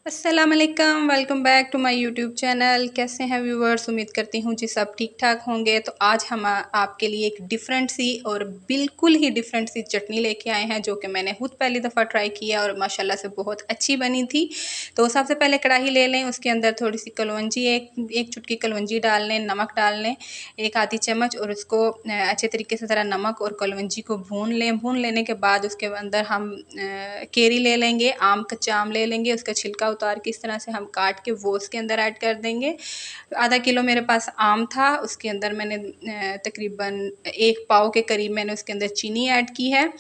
अस्सलाम वालेकुम, welcome back to my YouTube channel. कैसे हैं व्यूवर्स? उम्मीद करती हूँ जी सब ठीक ठाक होंगे। तो आज हम आपके लिए एक डिफरेंट सी और बिल्कुल ही डिफरेंट सी चटनी लेके आए हैं, जो कि मैंने खुद पहली दफ़ा ट्राई किया और माशाल्लाह से बहुत अच्छी बनी थी। तो सबसे पहले कढ़ाई ले लें, उसके अंदर थोड़ी सी कलौंजी एक चुटकी कलौंजी डाल लें, नमक डाल लें एक आधी चम्मच, और उसको अच्छे तरीके से ज़रा नमक और कलौंजी को भून लें। भून लेने के बाद उसके अंदर हम केरी ले लेंगे, कच्चा आम ले लेंगे, उसका छिलका उतार के इस तरह से हम काट के वो उसके अंदर ऐड कर देंगे। आधा किलो मेरे पास आम था, उसके अंदर मैंने तकरीबन 1 पाव के करीब मैंने उसके अंदर चीनी ऐड की है।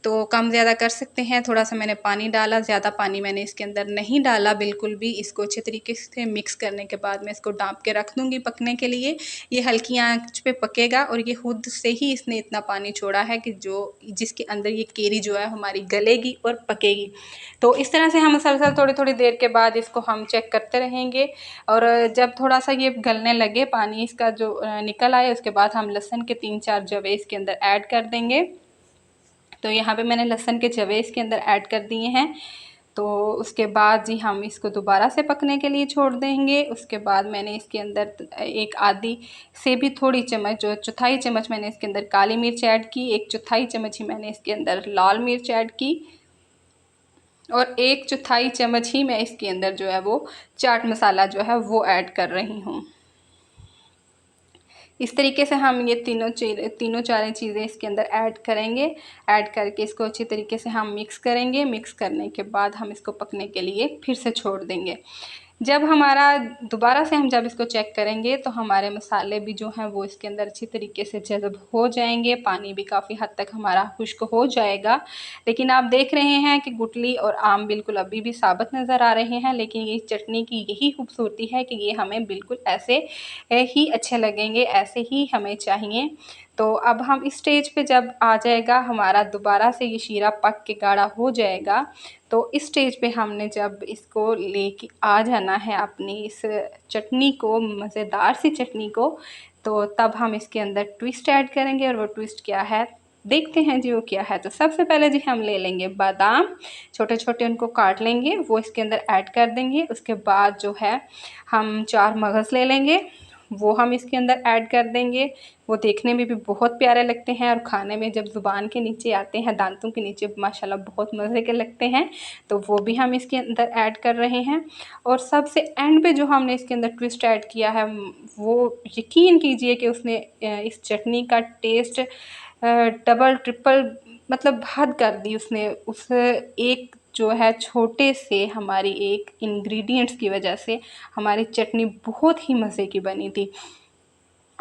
तो कम ज़्यादा कर सकते हैं। थोड़ा सा मैंने पानी डाला, ज़्यादा पानी मैंने इसके अंदर नहीं डाला बिल्कुल भी। इसको अच्छे तरीके से मिक्स करने के बाद मैं इसको ढाँप के रख दूँगी पकने के लिए। ये हल्की आंच पे पकेगा और ये खुद से ही इसने इतना पानी छोड़ा है कि जिसके अंदर ये केरी जो है हमारी गलेगी और पकेगी। तो इस तरह से हम मसलसल थोड़ी थोड़ी देर के बाद इसको हम चेक करते रहेंगे, और जब थोड़ा सा ये गलने लगे, पानी इसका जो निकल आए, उसके बाद हम लहसुन के 3-4 जवे इसके अंदर ऐड कर देंगे। तो यहाँ पे मैंने लहसुन के जवे इसके अंदर ऐड कर दिए हैं। तो उसके बाद जी हम इसको दोबारा से पकने के लिए छोड़ देंगे। उसके बाद मैंने इसके अंदर एक आधी से भी थोड़ी चम्मच, जो चौथाई चम्मच मैंने इसके अंदर काली मिर्च ऐड की, 1/4 चम्मच ही मैंने इसके अंदर लाल मिर्च ऐड की, और 1/4 चम्मच ही मैं इसके अंदर जो है वो चाट मसाला जो है वो ऐड कर रही हूँ। इस तरीके से हम ये तीनों चारें चीज़ें इसके अंदर ऐड करेंगे। ऐड करके इसको अच्छी तरीके से हम मिक्स करेंगे। मिक्स करने के बाद हम इसको पकने के लिए फिर से छोड़ देंगे। जब हमारा दोबारा से हम जब इसको चेक करेंगे तो हमारे मसाले भी जो हैं वो इसके अंदर अच्छी तरीके से जज़ब हो जाएंगे। पानी भी काफ़ी हद तक हमारा खुश्क हो जाएगा। लेकिन आप देख रहे हैं कि गुठली और आम बिल्कुल अभी भी साबित नज़र आ रहे हैं। लेकिन ये चटनी की यही खूबसूरती है कि ये हमें बिल्कुल ऐसे ही अच्छे लगेंगे, ऐसे ही हमें चाहिए। तो अब हम इस स्टेज पे जब आ जाएगा हमारा, दोबारा से ये शीरा पक के गाढ़ा हो जाएगा, तो इस स्टेज पे हमने जब इसको लेके आ जाना है अपनी इस चटनी को, मज़ेदार सी चटनी को, तो तब हम इसके अंदर ट्विस्ट ऐड करेंगे। और वो ट्विस्ट क्या है देखते हैं जी, वो क्या है। तो सबसे पहले जी हम ले लेंगे बादाम, छोटे छोटे उनको काट लेंगे, वो इसके अंदर ऐड कर देंगे। उसके बाद जो है हम 4 मगज़ ले लेंगे, वो हम इसके अंदर ऐड कर देंगे। वो देखने में भी बहुत प्यारे लगते हैं और खाने में जब ज़ुबान के नीचे आते हैं, दांतों के नीचे, माशाल्लाह बहुत मज़े के लगते हैं। तो वो भी हम इसके अंदर ऐड कर रहे हैं। और सबसे एंड पे जो हमने इसके अंदर ट्विस्ट ऐड किया है, वो यकीन कीजिए कि उसने इस चटनी का टेस्ट डबल ट्रिपल मतलब हद कर दी उसने। उस एक जो है छोटे से हमारी एक इंग्रेडिएंट्स की वजह से हमारी चटनी बहुत ही मज़े की बनी थी।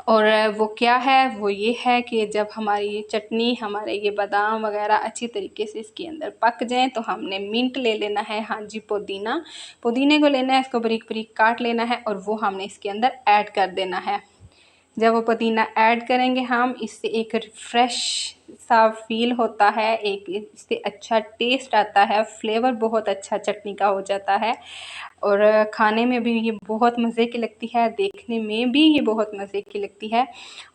और वो क्या है, वो ये है कि जब हमारी ये चटनी, हमारे ये बादाम वगैरह अच्छी तरीके से इसके अंदर पक जाएं, तो हमने मिंट ले लेना है, हाँ जी पुदीने को लेना है, इसको बारीक बारीक काट लेना है और वो हमने इसके अंदर ऐड कर देना है। जब वो पुदीना ऐड करेंगे हम, इससे एक रिफ़्रेश सा फील होता है, एक इससे अच्छा टेस्ट आता है, फ्लेवर बहुत अच्छा चटनी का हो जाता है। और खाने में भी ये बहुत मज़े की लगती है, देखने में भी ये बहुत मज़े की लगती है।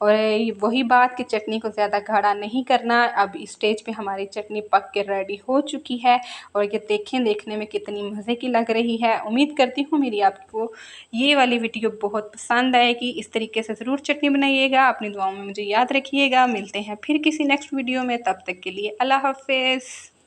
और वही बात कि चटनी को ज़्यादा गाढ़ा नहीं करना। अब इस स्टेज पे हमारी चटनी पक के रेडी हो चुकी है, और ये देखें, देखने में कितनी मज़े की लग रही है। उम्मीद करती हूँ मेरी आपको ये वाली वीडियो बहुत पसंद आएगी। इस तरीके से ज़रूर चटनी बनाइएगा, अपनी दुआओं में मुझे याद रखिएगा। मिलते हैं फिर किसी नेक्स्ट वीडियो में, तब तक के लिए अल्लाह हाफ़िज़।